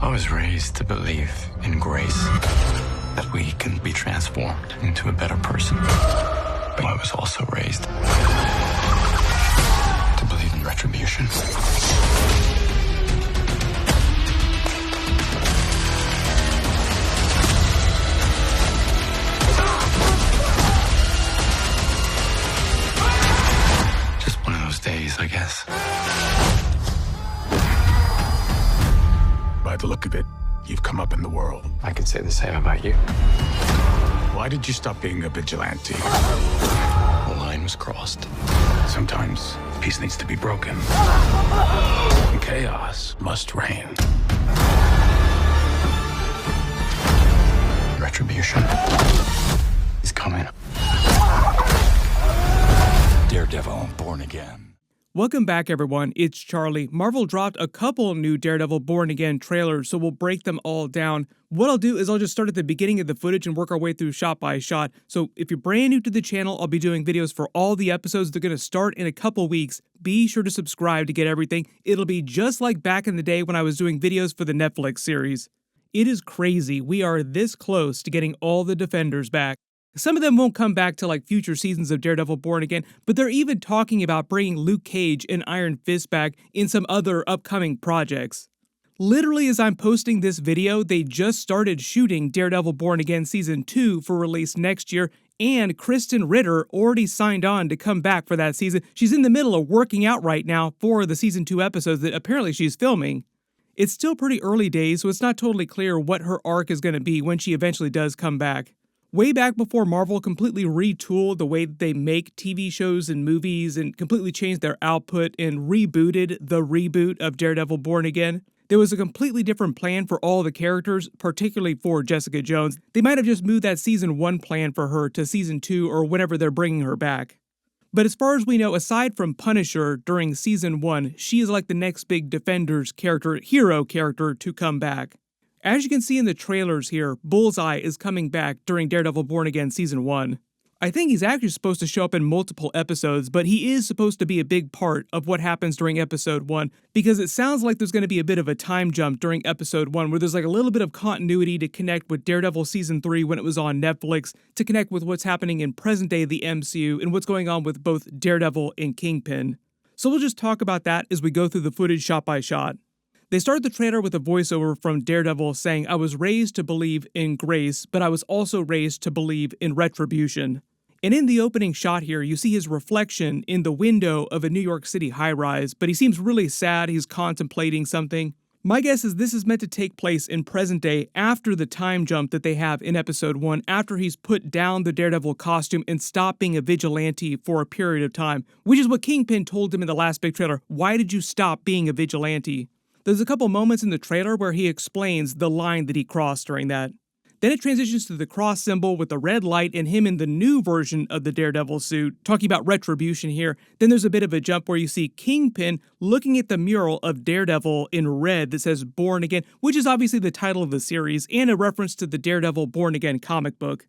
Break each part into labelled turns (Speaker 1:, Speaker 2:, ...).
Speaker 1: I was raised to believe in grace, that we can be transformed into a better person. But I was also raised to believe in retribution. Just one of those days, I guess.
Speaker 2: By the look of it, you've come up in the world.
Speaker 1: I could say the same about you.
Speaker 2: Why did you stop being a vigilante?
Speaker 1: The line was crossed.
Speaker 2: Sometimes peace needs to be broken. And chaos must reign.
Speaker 1: Retribution is coming.
Speaker 2: Daredevil, Born Again.
Speaker 3: Welcome back, everyone. It's Charlie. Marvel dropped a couple new Daredevil Born Again trailers, so we'll break them all down. What I'll do is I'll just start at the beginning of the footage and work our way through shot by shot. So if you're brand new to the channel, I'll be doing videos for all the episodes. They're going to start in a couple weeks. Be sure to subscribe to get everything. It'll be just like back in the day when I was doing videos for the Netflix series. It is crazy. We are this close to getting all the Defenders back. Some of them won't come back to like future seasons of Daredevil Born Again, but they're even talking about bringing Luke Cage and Iron Fist back in some other upcoming projects. Literally, as I'm posting this video, they just started shooting Daredevil Born Again Season 2 for release next year, and Kristen Ritter already signed on to come back for that season. She's in the middle of working out right now for the Season 2 episodes that apparently she's filming. It's still pretty early days, so it's not totally clear what her arc is going to be when she eventually does come back. Way back before Marvel completely retooled the way that they make TV shows and movies and completely changed their output and rebooted the reboot of Daredevil Born Again, there was a completely different plan for all the characters, particularly for Jessica Jones. They might have just moved that Season 1 plan for her to Season 2 or whenever they're bringing her back. But as far as we know, aside from Punisher during Season 1, she is like the next big Defenders hero character to come back. As you can see in the trailers here, Bullseye is coming back during Daredevil Born Again Season 1. I think he's actually supposed to show up in multiple episodes, but he is supposed to be a big part of what happens during Episode 1, because it sounds like there's going to be a bit of a time jump during Episode 1, where there's like a little bit of continuity to connect with Daredevil Season 3 when it was on Netflix, to connect with what's happening in present day the MCU, and what's going on with both Daredevil and Kingpin. So we'll just talk about that as we go through the footage shot by shot. They start the trailer with a voiceover from Daredevil saying, "I was raised to believe in grace, but I was also raised to believe in retribution." And in the opening shot here, you see his reflection in the window of a New York City high-rise, but he seems really sad. He's contemplating something. My guess is this is meant to take place in present day after the time jump that they have in Episode 1, after he's put down the Daredevil costume and stopped being a vigilante for a period of time, which is what Kingpin told him in the last big trailer. Why did you stop being a vigilante? There's a couple moments in the trailer where he explains the line that he crossed during that. Then it transitions to the cross symbol with the red light and him in the new version of the Daredevil suit, talking about retribution here. Then there's a bit of a jump where you see Kingpin looking at the mural of Daredevil in red that says Born Again, which is obviously the title of the series and a reference to the Daredevil Born Again comic book.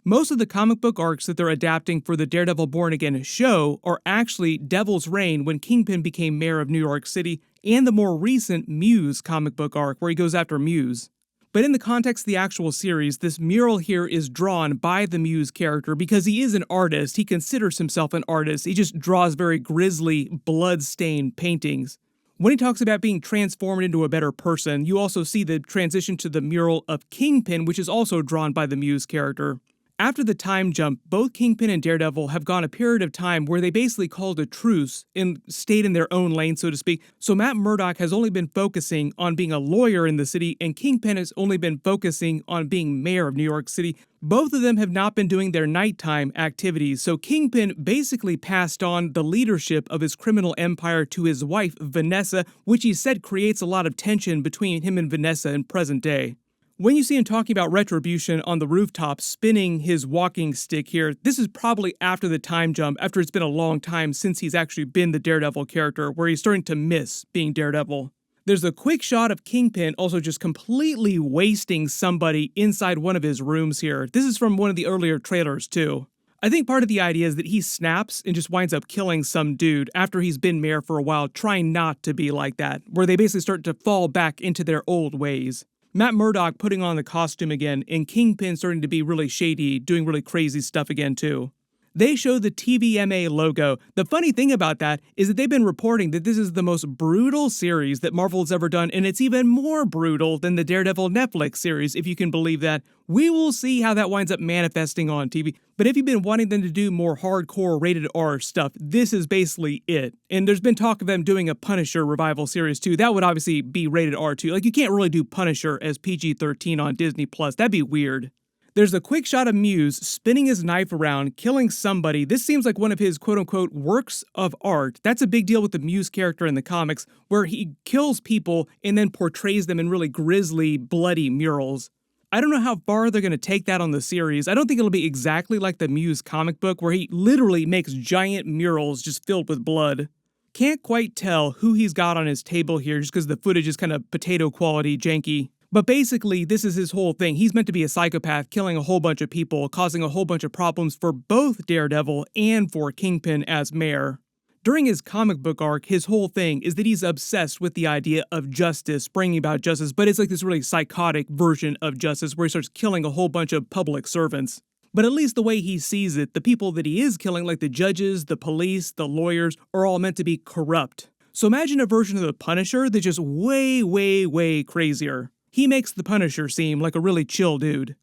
Speaker 3: Most of the comic book arcs that they're adapting for the Daredevil Born Again show are actually Devil's Reign when Kingpin became mayor of New York City, and the more recent Muse comic book arc where he goes after Muse. But in the context of the actual series, this mural here is drawn by the Muse character because he is an artist. He considers himself an artist. He just draws very grisly, blood-stained paintings. When he talks about being transformed into a better person, you also see the transition to the mural of Kingpin, which is also drawn by the Muse character. After the time jump, both Kingpin and Daredevil have gone a period of time where they basically called a truce and stayed in their own lane, so to speak. So Matt Murdock has only been focusing on being a lawyer in the city, and Kingpin has only been focusing on being mayor of New York City. Both of them have not been doing their nighttime activities, so Kingpin basically passed on the leadership of his criminal empire to his wife, Vanessa, which he said creates a lot of tension between him and Vanessa in present day. When you see him talking about retribution on the rooftop, spinning his walking stick here, this is probably after the time jump, after it's been a long time since he's actually been the Daredevil character, where he's starting to miss being Daredevil. There's a quick shot of Kingpin also just completely wasting somebody inside one of his rooms here. This is from one of the earlier trailers, too. I think part of the idea is that he snaps and just winds up killing some dude after he's been mayor for a while, trying not to be like that, where they basically start to fall back into their old ways. Matt Murdock putting on the costume again, and Kingpin starting to be really shady, doing really crazy stuff again too. They show the TVMA logo. The funny thing about that is that they've been reporting that this is the most brutal series that Marvel's ever done, and it's even more brutal than the Daredevil Netflix series, if you can believe that. We will see how that winds up manifesting on TV, but if you've been wanting them to do more hardcore rated R stuff, this is basically it. And there's been talk of them doing a Punisher revival series too. That would obviously be rated R too. Like, you can't really do Punisher as PG-13 on Disney+. That'd be weird. There's a quick shot of Muse spinning his knife around, killing somebody. This seems like one of his quote-unquote works of art. That's a big deal with the Muse character in the comics, where he kills people and then portrays them in really grisly, bloody murals. I don't know how far they're going to take that on the series. I don't think it'll be exactly like the Muse comic book, where he literally makes giant murals just filled with blood. Can't quite tell who he's got on his table here just because the footage is kind of potato quality janky. But basically, this is his whole thing. He's meant to be a psychopath, killing a whole bunch of people, causing a whole bunch of problems for both Daredevil and for Kingpin as mayor. During his comic book arc, his whole thing is that he's obsessed with the idea of justice, bringing about justice, but it's like this really psychotic version of justice where he starts killing a whole bunch of public servants. But at least the way he sees it, the people that he is killing, like the judges, the police, the lawyers, are all meant to be corrupt. So imagine a version of the Punisher that's just way, way, way crazier. He makes the Punisher seem like a really chill dude.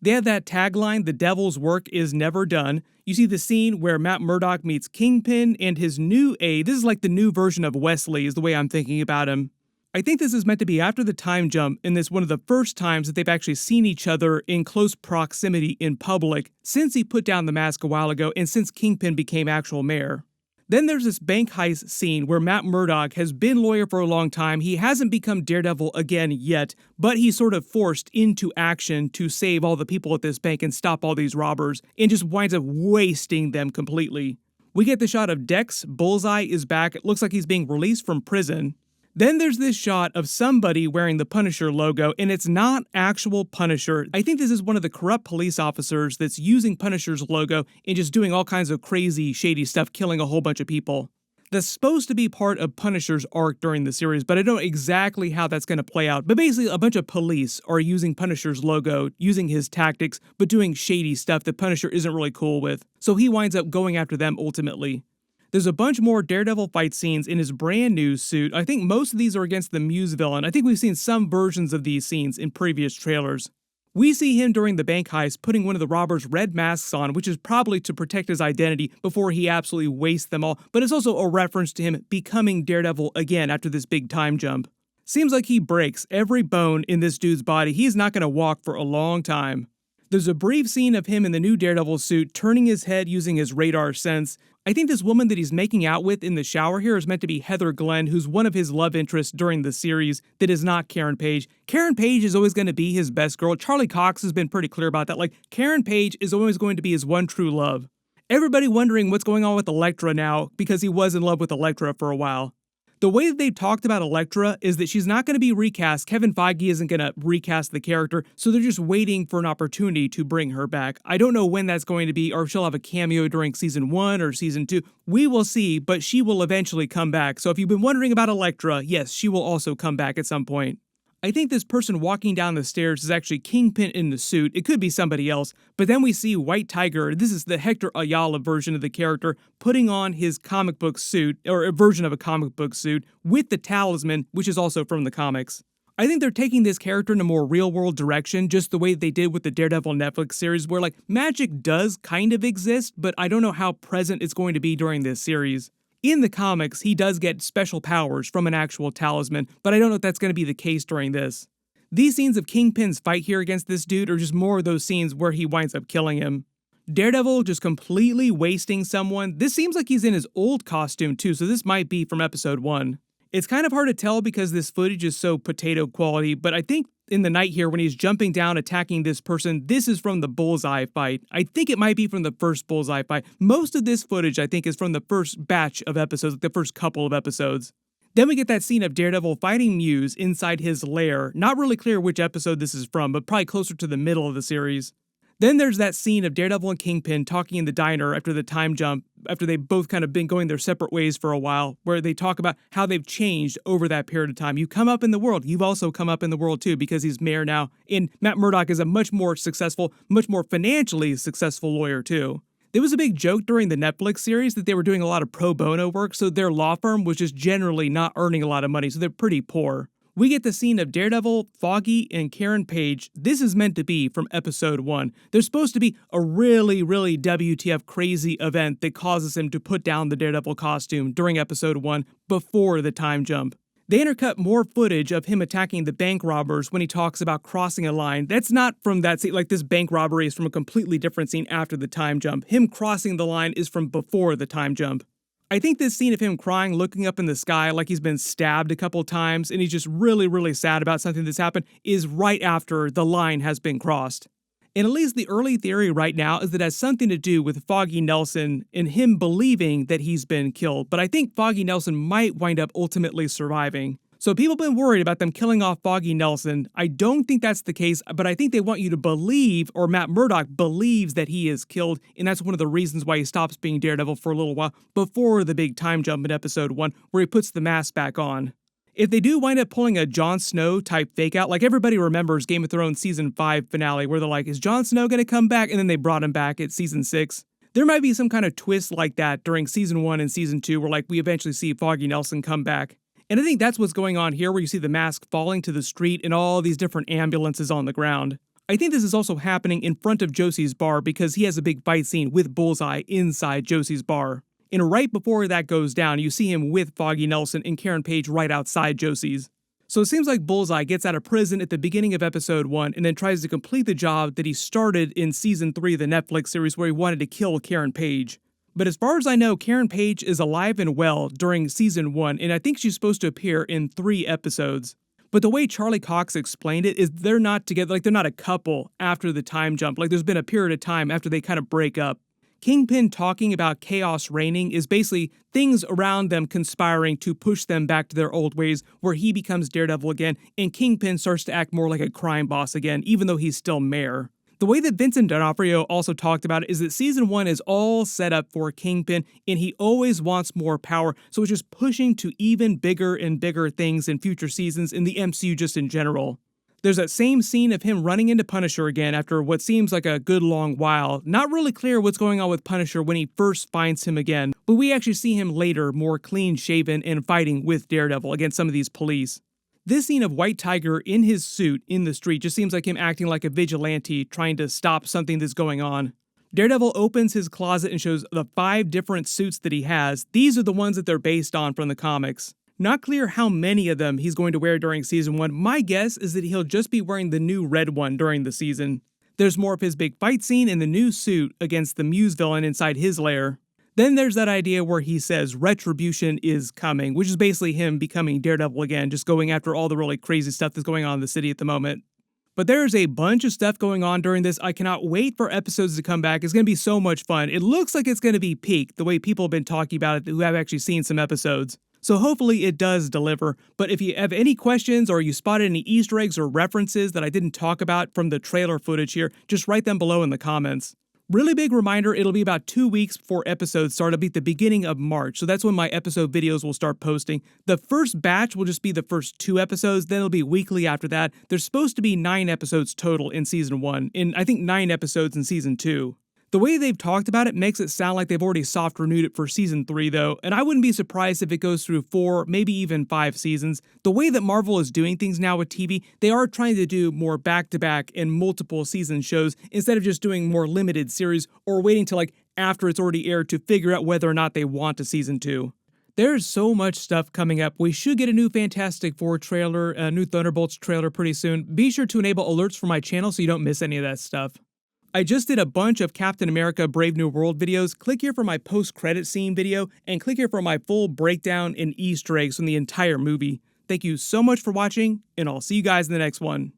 Speaker 3: They have that tagline, "The devil's work is never done." You see the scene where Matt Murdock meets Kingpin and his new aide. This is like the new version of Wesley, is the way I'm thinking about him. I think this is meant to be after the time jump, and this one of the first times that they've actually seen each other in close proximity in public since he put down the mask a while ago and since Kingpin became actual mayor. Then there's this bank heist scene where Matt Murdock has been lawyer for a long time. He hasn't become Daredevil again yet, but he's sort of forced into action to save all the people at this bank and stop all these robbers, and just winds up wasting them completely. We get the shot of Dex. Bullseye is back. It looks like he's being released from prison. Then there's this shot of somebody wearing the Punisher logo, and it's not actual Punisher. I think this is one of the corrupt police officers that's using Punisher's logo and just doing all kinds of crazy, shady stuff, killing a whole bunch of people. That's supposed to be part of Punisher's arc during the series, but I don't know exactly how that's going to play out. But basically, a bunch of police are using Punisher's logo, using his tactics, but doing shady stuff that Punisher isn't really cool with. So he winds up going after them ultimately. There's a bunch more Daredevil fight scenes in his brand new suit. I think most of these are against the Muse villain. I think we've seen some versions of these scenes in previous trailers. We see him during the bank heist putting one of the robbers' red masks on, which is probably to protect his identity before he absolutely wastes them all, but it's also a reference to him becoming Daredevil again after this big time jump. Seems like he breaks every bone in this dude's body. He's not going to walk for a long time. There's a brief scene of him in the new Daredevil suit turning his head using his radar sense. I think this woman that he's making out with in the shower here is meant to be Heather Glenn, who's one of his love interests during the series that is not Karen Page. Karen Page is always going to be his best girl. Charlie Cox has been pretty clear about that. Like, Karen Page is always going to be his one true love. Everybody wondering what's going on with Elektra now because he was in love with Elektra for a while. The way that they've talked about Elektra is that she's not going to be recast. Kevin Feige isn't going to recast the character, so they're just waiting for an opportunity to bring her back. I don't know when that's going to be, or if she'll have a cameo during season 1 or season 2. We will see, but she will eventually come back. So if you've been wondering about Elektra, yes, she will also come back at some point. I think this person walking down the stairs is actually Kingpin in the suit. It could be somebody else, but then we see White Tiger. This is the Hector Ayala version of the character putting on his comic book suit, or a version of a comic book suit, with the talisman, which is also from the comics. I think they're taking this character in a more real-world direction, just the way they did with the Daredevil Netflix series, where, like, magic does kind of exist, but I don't know how present it's going to be during this series. In the comics, he does get special powers from an actual talisman, but I don't know if that's going to be the case during this. These scenes of Kingpin's fight here against this dude are just more of those scenes where he winds up killing him. Daredevil just completely wasting someone. This seems like he's in his old costume too, so this might be from episode 1. It's kind of hard to tell because this footage is so potato quality, but I think in the night here when he's jumping down attacking this person, this is from the Bullseye fight. I think it might be from the first Bullseye fight. Most of this footage I think is from the first batch of episodes, the first couple of episodes. Then we get that scene of Daredevil fighting Muse inside his lair. Not really clear which episode this is from, but probably closer to the middle of the series. Then there's that scene of Daredevil and Kingpin talking in the diner after the time jump, after they've both kind of been going their separate ways for a while, where they talk about how they've changed over that period of time. You come up in the world, you've also come up in the world too, because he's mayor now, and Matt Murdock is a much more successful, much more financially successful lawyer too. There was a big joke during the Netflix series that they were doing a lot of pro bono work, so their law firm was just generally not earning a lot of money, so they're pretty poor. We get the scene of Daredevil, Foggy, and Karen Page. This is meant to be from episode 1. There's supposed to be a really WTF crazy event that causes him to put down the Daredevil costume during episode 1 before the time jump. They intercut more footage of him attacking the bank robbers when he talks about crossing a line. That's not from that scene, like this bank robbery is from a completely different scene after the time jump. Him crossing the line is from before the time jump. I think this scene of him crying, looking up in the sky like he's been stabbed a couple times and he's just really sad about something that's happened is right after the line has been crossed. And at least the early theory right now is that it has something to do with Foggy Nelson and him believing that he's been killed. But I think Foggy Nelson might wind up ultimately surviving. So people have been worried about them killing off Foggy Nelson. I don't think that's the case, but I think they want you to believe, or Matt Murdock believes that he is killed, and that's one of the reasons why he stops being Daredevil for a little while before the big time jump in episode 1, where he puts the mask back on. If they do wind up pulling a Jon Snow type fake out, like everybody remembers Game of Thrones season 5 finale, where they're like, is Jon Snow gonna come back? And then they brought him back at season 6. There might be some kind of twist like that during season 1 and season 2, where like we eventually see Foggy Nelson come back. And I think that's what's going on here, where you see the mask falling to the street and all these different ambulances on the ground. I think this is also happening in front of Josie's bar because he has a big fight scene with Bullseye inside Josie's bar. And right before that goes down, you see him with Foggy Nelson and Karen Page right outside Josie's. So it seems like Bullseye gets out of prison at the beginning of episode 1 and then tries to complete the job that he started in season 3 of the Netflix series where he wanted to kill Karen Page. But as far as I know, Karen Page is alive and well during season 1, and I think she's supposed to appear in 3 episodes. But the way Charlie Cox explained it is they're not together, like they're not a couple after the time jump, like there's been a period of time after they kind of break up. Kingpin talking about chaos reigning is basically things around them conspiring to push them back to their old ways, where he becomes Daredevil again, and Kingpin starts to act more like a crime boss again, even though he's still mayor. The way that Vincent D'Onofrio also talked about it is that season 1 is all set up for Kingpin, and he always wants more power, so it's just pushing to even bigger and bigger things in future seasons in the MCU just in general. There's that same scene of him running into Punisher again after what seems like a good long while. Not really clear what's going on with Punisher when he first finds him again, but we actually see him later more clean-shaven and fighting with Daredevil against some of these police. This scene of White Tiger in his suit in the street just seems like him acting like a vigilante trying to stop something that's going on. Daredevil opens his closet and shows the 5 different suits that he has. These are the ones that they're based on from the comics. Not clear how many of them he's going to wear during season 1. My guess is that he'll just be wearing the new red one during the season. There's more of his big fight scene in the new suit against the Muse villain inside his lair. Then there's that idea where he says retribution is coming, which is basically him becoming Daredevil again, just going after all the really crazy stuff that's going on in the city at the moment. But there's a bunch of stuff going on during this. I cannot wait for episodes to come back. It's going to be so much fun. It looks like it's going to be peak, the way people have been talking about it who have actually seen some episodes. So hopefully it does deliver. But if you have any questions or you spotted any Easter eggs or references that I didn't talk about from the trailer footage here, just write them below in the comments. Really big reminder, it'll be about 2 weeks before episodes start. It'll be at the beginning of March, so that's when my episode videos will start posting. The first batch will just be the first 2 episodes, then it'll be weekly after that. There's supposed to be 9 episodes total in season 1, and I think 9 episodes in season 2. The way they've talked about it makes it sound like they've already soft renewed it for season 3 though, and I wouldn't be surprised if it goes through 4, maybe even 5 seasons. The way that Marvel is doing things now with TV, they are trying to do more back-to-back and multiple season shows instead of just doing more limited series or waiting till like after it's already aired to figure out whether or not they want a season 2. There's so much stuff coming up. We should get a new Fantastic Four trailer, a new Thunderbolts trailer pretty soon. Be sure to enable alerts for my channel so you don't miss any of that stuff. I just did a bunch of Captain America Brave New World videos. Click here for my post-credit scene video, and click here for my full breakdown and Easter eggs from the entire movie. Thank you so much for watching, and I'll see you guys in the next one.